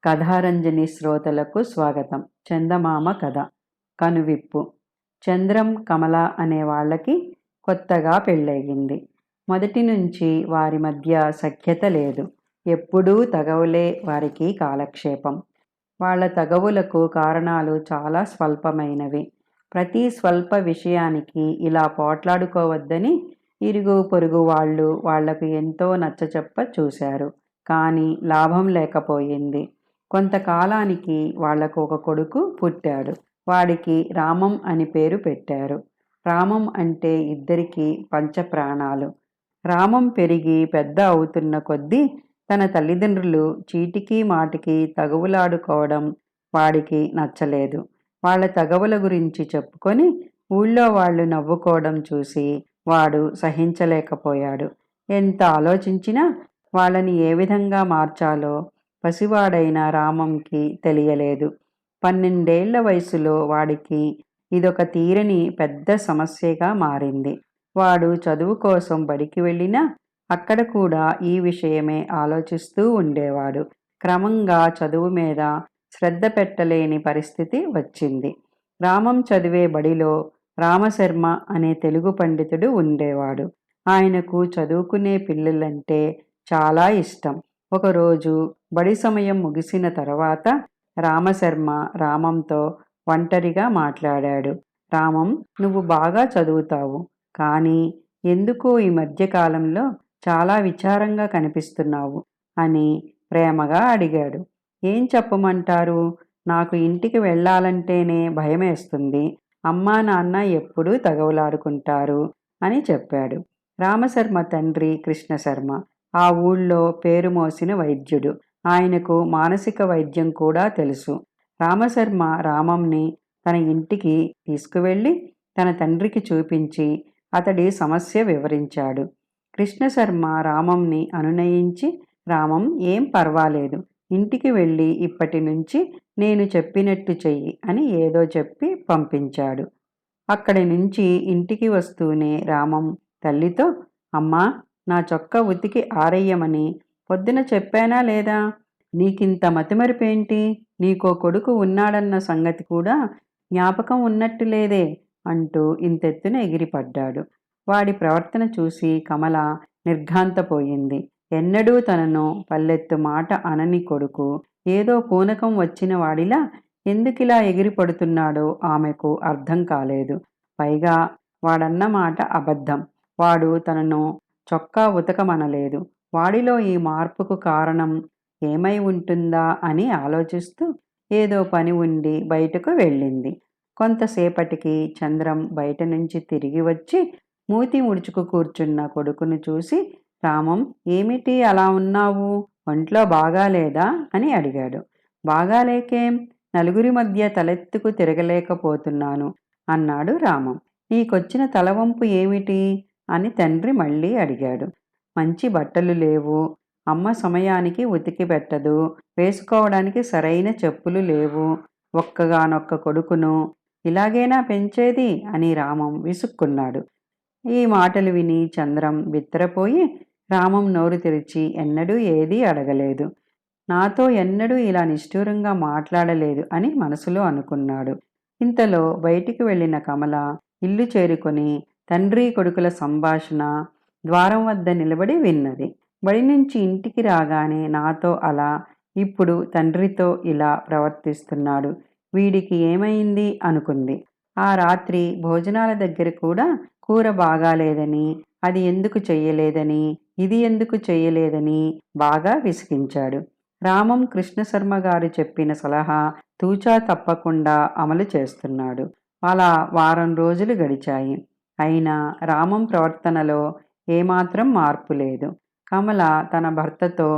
కథారంజని శ్రోతలకు స్వాగతం. చందమామ కథ కనువిప్పు. చంద్రం, కమల అనే వాళ్ళకి కొత్తగా పెళ్ళయింది. మొదటి నుంచి వారి మధ్య సఖ్యత లేదు. ఎప్పుడూ తగవులే వారికి కాలక్షేపం. వాళ్ళ తగవులకు కారణాలు చాలా స్వల్పమైనవి. ప్రతి స్వల్ప విషయానికి ఇలా పోట్లాడుకోవద్దని ఇరుగు పొరుగు వాళ్ళు వాళ్లకు ఎంతో నచ్చచెప్ప చూశారు. కానీ లాభం లేకపోయింది. కొంతకాలానికి వాళ్లకు ఒక కొడుకు పుట్టాడు. వాడికి రామం అని పేరు పెట్టారు. రామం అంటే ఇద్దరికీ పంచప్రాణాలు. రామం పెరిగి పెద్ద అవుతున్న కొద్దీ తన తల్లిదండ్రులు చీటికి మాటికి తగవులాడుకోవడం వాడికి నచ్చలేదు. వాళ్ళ తగవుల గురించి చెప్పుకొని ఊళ్ళో వాళ్ళు నవ్వుకోవడం చూసి వాడు సహించలేకపోయాడు. ఎంత ఆలోచించినా వాళ్ళని ఏ విధంగా మార్చాలో పసివాడైన రామంకి తెలియలేదు. 12 ఏళ్ల వయసులో వాడికి ఇదొక తీరని పెద్ద సమస్యగా మారింది. వాడు చదువు కోసం బడికి వెళ్ళినా అక్కడ కూడా ఈ విషయమే ఆలోచిస్తూ ఉండేవాడు. క్రమంగా చదువు మీద శ్రద్ధ పెట్టలేని పరిస్థితి వచ్చింది. రామం చదివే బడిలో రామశర్మ అనే తెలుగు పండితుడు ఉండేవాడు. ఆయనకు చదువుకునే పిల్లలంటే చాలా ఇష్టం. ఒకరోజు బడి సమయం ముగిసిన తర్వాత రామశర్మ రామంతో ఒంటరిగా మాట్లాడాడు. రామం, నువ్వు బాగా చదువుతావు, కానీ ఎందుకో ఈ మధ్యకాలంలో చాలా విచారంగా కనిపిస్తున్నావు అని ప్రేమగా అడిగాడు. ఏం చెప్పమంటారు? నాకు ఇంటికి వెళ్ళాలంటేనే భయమేస్తుంది. అమ్మా నాన్న ఎప్పుడూ తగవులాడుకుంటారు అని చెప్పాడు. రామశర్మ తండ్రి కృష్ణశర్మ ఆ ఊళ్ళో పేరు మోసిన వైద్యుడు. ఆయనకు మానసిక వైద్యం కూడా తెలుసు. రామశర్మ రామంని తన ఇంటికి తీసుకువెళ్ళి తన తండ్రికి చూపించి అతడి సమస్య వివరించాడు. కృష్ణశర్మ రామంని అనునయించి, రామం, ఏం పర్వాలేదు, ఇంటికి వెళ్ళి ఇప్పటి నుంచి నేను చెప్పినట్టు చెయ్యి అని ఏదో చెప్పి పంపించాడు. అక్కడి నుంచి ఇంటికి వస్తూనే రామం తల్లితో, అమ్మా, నా చొక్కా ఉతికి ఆరెయ్యమని పొద్దున చెప్పానా లేదా? నీకింత మతిమరుపేంటి? నీకో కొడుకు ఉన్నాడన్న సంగతి కూడా జ్ఞాపకం ఉన్నట్టు లేదే అంటూ ఇంతెత్తున ఎగిరిపడ్డాడు. వాడి ప్రవర్తన చూసి కమల నిర్ఘాంతపోయింది. ఎన్నడూ తనను పల్లెత్తు మాట అనని కొడుకు ఏదో పూనకం వచ్చిన వాడిలా ఎందుకిలా ఎగిరిపడుతున్నాడో ఆమెకు అర్థం కాలేదు. పైగా వాడన్న మాట అబద్ధం. వాడు తనను చొక్కా ఉతకమనలేదు. వాడిలో ఈ మార్పుకు కారణం ఏమై ఉంటుందా అని ఆలోచిస్తూ ఏదో పని ఉండి బయటకు వెళ్ళింది. కొంతసేపటికి చంద్రం బయట నుంచి తిరిగి వచ్చి మూతి ముడుచుకు కూర్చున్న కొడుకును చూసి, రామం, ఏమిటి అలా ఉన్నావు? ఒంట్లో బాగాలేదా అని అడిగాడు. బాగాలేకేం, నలుగురి మధ్య తలెత్తుకు తిరగలేకపోతున్నాను అన్నాడు రామం. నీకొచ్చిన తలవంపు ఏమిటి అని తండ్రి మళ్ళీ అడిగాడు. మంచి బట్టలు లేవు, అమ్మ సమయానికి ఉతికి పెట్టదు, వేసుకోవడానికి సరైన చెప్పులు లేవు, ఒక్కగానొక్క కొడుకును ఇలాగేనా పెంచేది అని రామం విసుక్కున్నాడు. ఈ మాటలు విని చంద్రం బిత్తరపోయి రామం నోరు తెరిచి ఎన్నడూ ఏదీ అడగలేదు, నాతో ఎన్నడూ ఇలా నిష్ఠూరంగా మాట్లాడలేదు అని మనసులో అనుకున్నాడు. ఇంతలో బయటికి వెళ్ళిన కమల ఇల్లు చేరుకొని తండ్రి కొడుకుల సంభాషణ ద్వారం వద్ద నిలబడి విన్నది. బడి నుంచి ఇంటికి రాగానే నాతో అలా, ఇప్పుడు తండ్రితో ఇలా ప్రవర్తిస్తున్నాడు, వీడికి ఏమైంది అనుకుంది. ఆ రాత్రి భోజనాల దగ్గర కూడా కూర బాగాలేదని, అది ఎందుకు చెయ్యలేదని, ఇది ఎందుకు చెయ్యలేదని బాగా విసిగించాడు. రామం కృష్ణశర్మ గారు చెప్పిన సలహా తూచా తప్పకుండా అమలు చేస్తున్నాడు. అలా వారం రోజులు గడిచాయి. అయినా రామం ప్రవర్తనలో ఏమాత్రం మార్పు లేదు. కమల తన భర్తతో,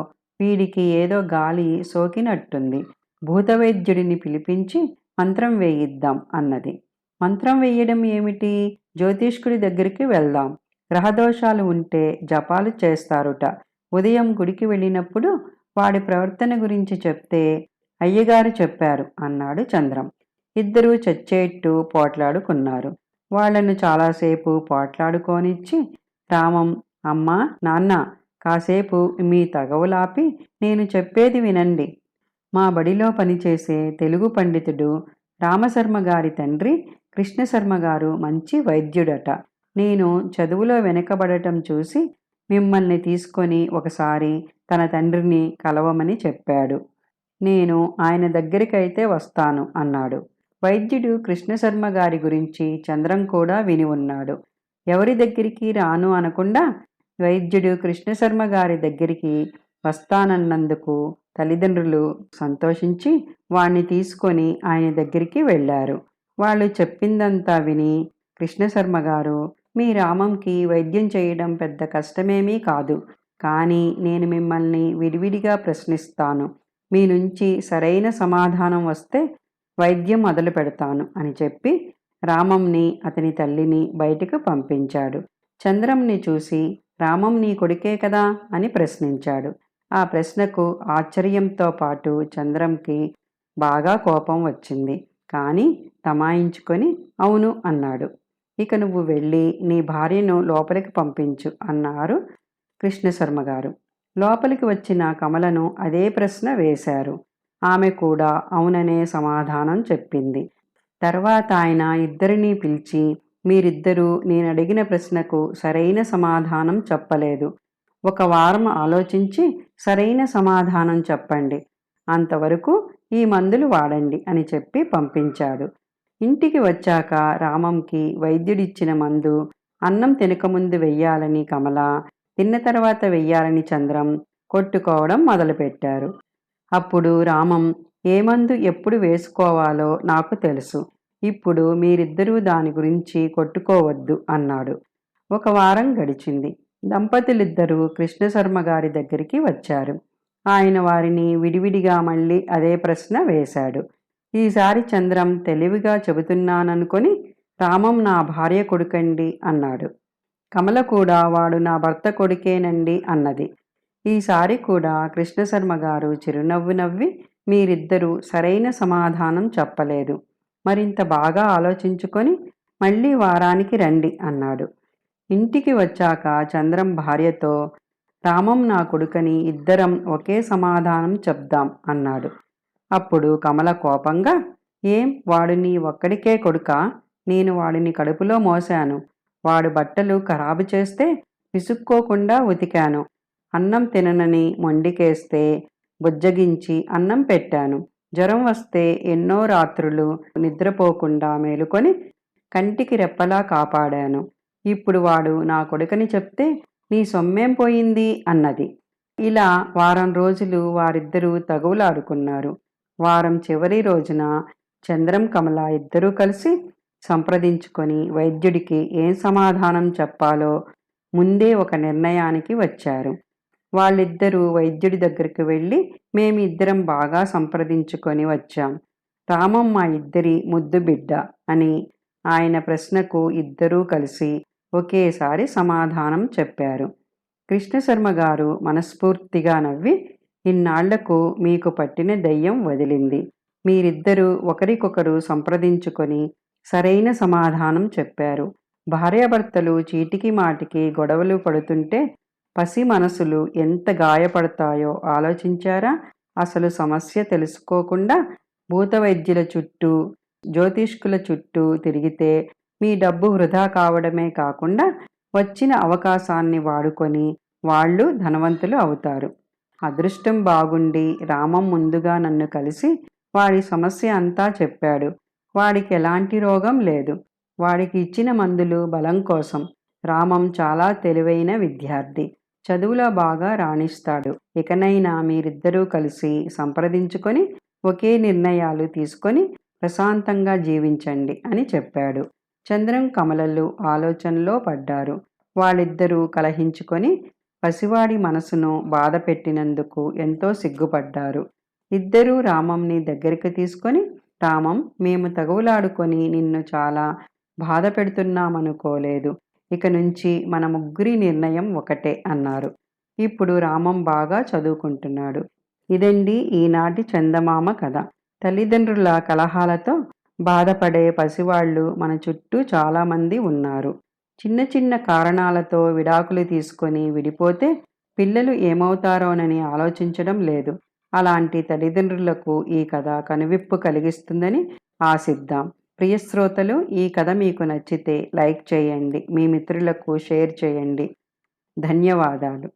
వీడికి ఏదో గాలి సోకినట్టుంది, భూతవైద్యుడిని పిలిపించి మంత్రం వేయిద్దాం అన్నది. మంత్రం వేయడం ఏమిటి? జ్యోతిష్కుడి దగ్గరికి వెళ్దాం, గ్రహదోషాలు ఉంటే జపాలు చేస్తారుట. ఉదయం గుడికి వెళ్ళినప్పుడు వాడి ప్రవర్తన గురించి చెప్తే అయ్యగారు చెప్పారు అన్నాడు చంద్రం. ఇద్దరూ చచ్చేట్టు పోట్లాడుకున్నారు. వాళ్లను చాలాసేపు పోట్లాడుకోనిచ్చి రామం, అమ్మా, నాన్న, కాసేపు మీ తగవులాపి నేను చెప్పేది వినండి. మా బడిలో పనిచేసే తెలుగు పండితుడు రామశర్మ గారి తండ్రి కృష్ణశర్మ గారు మంచి వైద్యుడట. నేను చదువులో వెనుకబడటం చూసి మిమ్మల్ని తీసుకొని ఒకసారి తన తండ్రిని కలవమని చెప్పాడు. నేను ఆయన దగ్గరికైతే వస్తాను అన్నాడు. వైద్యుడు కృష్ణశర్మ గారి గురించి చంద్రం కూడా విని ఉన్నాడు. ఎవరి దగ్గరికి రాను అనకుండా వైద్యుడు కృష్ణశర్మ గారి దగ్గరికి వస్తానన్నందుకు తల్లిదండ్రులు సంతోషించి వాణ్ణి తీసుకొని ఆయన దగ్గరికి వెళ్ళారు. వాళ్ళు చెప్పిందంతా విని కృష్ణశర్మ గారు, మీ రామంకి వైద్యం చేయడం పెద్ద కష్టమేమీ కాదు, కానీ నేను మిమ్మల్ని విడివిడిగా ప్రశ్నిస్తాను. మీ నుంచి సరైన సమాధానం వస్తే వైద్యం మొదలు పెడతాను అని చెప్పి రామంని అతని తల్లిని బయటకు పంపించాడు. చంద్రంని చూసి, రామం నీ కొడుకే కదా అని ప్రశ్నించాడు. ఆ ప్రశ్నకు ఆశ్చర్యంతో పాటు చంద్రంకి బాగా కోపం వచ్చింది. కానీ తమాయించుకొని అవును అన్నాడు. ఇక నువ్వు వెళ్ళి నీ భార్యను లోపలికి పంపించు అన్నారు కృష్ణశర్మ గారు. లోపలికి వచ్చిన కమలను అదే ప్రశ్న వేశారు. ఆమె కూడా అవుననే సమాధానం చెప్పింది. తర్వాత ఆయన ఇద్దరినీ పిలిచి, మీరిద్దరూ నేనడిగిన ప్రశ్నకు సరైన సమాధానం చెప్పలేదు. 1 వారం ఆలోచించి సరైన సమాధానం చెప్పండి. అంతవరకు ఈ మందులు వాడండి అని చెప్పి పంపించాడు. ఇంటికి వచ్చాక రామంకి వైద్యుడిచ్చిన మందు అన్నం తినకముందు వెయ్యాలని కమల, తిన్న తర్వాత వెయ్యాలని చంద్రం కొట్టుకోవడం మొదలుపెట్టారు. అప్పుడు రామం, ఏ మందు ఎప్పుడు వేసుకోవాలో నాకు తెలుసు. ఇప్పుడు మీరిద్దరూ దాని గురించి కొట్టుకోవద్దు అన్నాడు. 1 వారం గడిచింది. దంపతులిద్దరూ కృష్ణశర్మ గారి దగ్గరికి వచ్చారు. ఆయన వారిని విడివిడిగా మళ్ళీ అదే ప్రశ్న వేశాడు. ఈసారి చంద్రం తెలివిగా చెబుతున్నాననుకొని, రామం నా భార్య కొడుకండి అన్నాడు. కమల కూడా వాడు నా భర్త కొడుకేనండి అన్నది. ఈసారి కూడా కృష్ణశర్మ గారు చిరునవ్వు నవ్వి, మీరిద్దరూ సరైన సమాధానం చెప్పలేదు. మరింత బాగా ఆలోచించుకొని మళ్ళీ వారానికి రండి అన్నాడు. ఇంటికి వచ్చాక చంద్రం భార్యతో, రామం నా కొడుకని ఇద్దరం ఒకే సమాధానం చెప్దాం అన్నాడు. అప్పుడు కమల కోపంగా, ఏం వాడు నీ ఒక్కడికే కొడుకా? నేను వాడిని కడుపులో మోశాను. వాడు బట్టలు ఖరాబు చేస్తే విసుక్కోకుండా ఉతికాను. అన్నం తిననని మొండికేస్తే బుజ్జగించి అన్నం పెట్టాను. జ్వరం వస్తే ఎన్నో రాత్రులు నిద్రపోకుండా మేలుకొని కంటికి రెప్పలా కాపాడాను. ఇప్పుడు వాడు నా కొడుకని చెప్తే నీ సొమ్మేం పోయింది అన్నది. ఇలా వారం రోజులు వారిద్దరూ తగువులాడుకున్నారు. వారం చివరి రోజున చంద్రం కమల ఇద్దరూ కలిసి సంప్రదించుకొని వైద్యుడికి ఏం సమాధానం చెప్పాలో ముందే ఒక నిర్ణయానికి వచ్చారు. వాళ్ళిద్దరూ వైద్యుడి దగ్గరికి వెళ్ళి, మేమిద్దరం బాగా సంప్రదించుకొని వచ్చాం. రామం మా ఇద్దరి ముద్దు బిడ్డ అని ఆయన ప్రశ్నకు ఇద్దరూ కలిసి ఒకేసారి సమాధానం చెప్పారు. కృష్ణశర్మ గారు మనస్ఫూర్తిగా నవ్వి, ఇన్నాళ్లకు మీకు పట్టిన దయ్యం వదిలింది. మీరిద్దరూ ఒకరికొకరు సంప్రదించుకొని సరైన సమాధానం చెప్పారు. భార్యాభర్తలు చీటికి మాటికి గొడవలు పడుతుంటే పసి మనసులు ఎంత గాయపడతాయో ఆలోచించారా? అసలు సమస్య తెలుసుకోకుండా భూతవైద్యుల చుట్టూ, జ్యోతిష్కుల చుట్టూ తిరిగితే మీ డబ్బు వృధా కావడమే కాకుండా వచ్చిన అవకాశాన్ని వాడుకొని వాళ్ళు ధనవంతులు అవుతారు. అదృష్టం బాగుండి రామం ముందుగా నన్ను కలిసి వాడి సమస్య అంతా చెప్పాడు. వాడికి ఎలాంటి రోగం లేదు. వాడికి ఇచ్చిన మందులు బలం కోసం. రామం చాలా తెలివైన విద్యార్థి. చదువులో బాగా రాణిస్తాడు. ఇకనైనా మీరిద్దరూ కలిసి సంప్రదించుకొని ఒకే నిర్ణయాలు తీసుకొని ప్రశాంతంగా జీవించండి అని చెప్పాడు. చంద్రం కమలలు ఆలోచనలో పడ్డారు. వాళ్ళిద్దరూ కలహించుకొని పసివాడి మనసును బాధ పెట్టినందుకు ఎంతో సిగ్గుపడ్డారు. ఇద్దరూ రామంని దగ్గరికి తీసుకొని, రామం, మేము తగువులాడుకొని నిన్ను చాలా బాధ పెడుతున్నామనుకోలేదు. ఇక నుంచి మన ముగ్గురి నిర్ణయం ఒకటే అన్నారు. ఇప్పుడు రామం బాగా చదువుకుంటున్నాడు. ఇదండి ఈనాటి చందమామ కథ. తల్లిదండ్రుల కలహాలతో బాధపడే పసివాళ్ళు మన చుట్టూ చాలామంది ఉన్నారు. చిన్న చిన్న కారణాలతో విడాకులు తీసుకొని విడిపోతే పిల్లలు ఏమవుతారోనని ఆలోచించడం లేదు. అలాంటి తల్లిదండ్రులకు ఈ కథ కనువిప్పు కలిగిస్తుందని ఆశిద్దాం. ప్రియ శ్రోతలు, ఈ కథ మీకు నచ్చితే లైక్ చేయండి, మీ మిత్రులకు షేర్ చేయండి. ధన్యవాదాలు.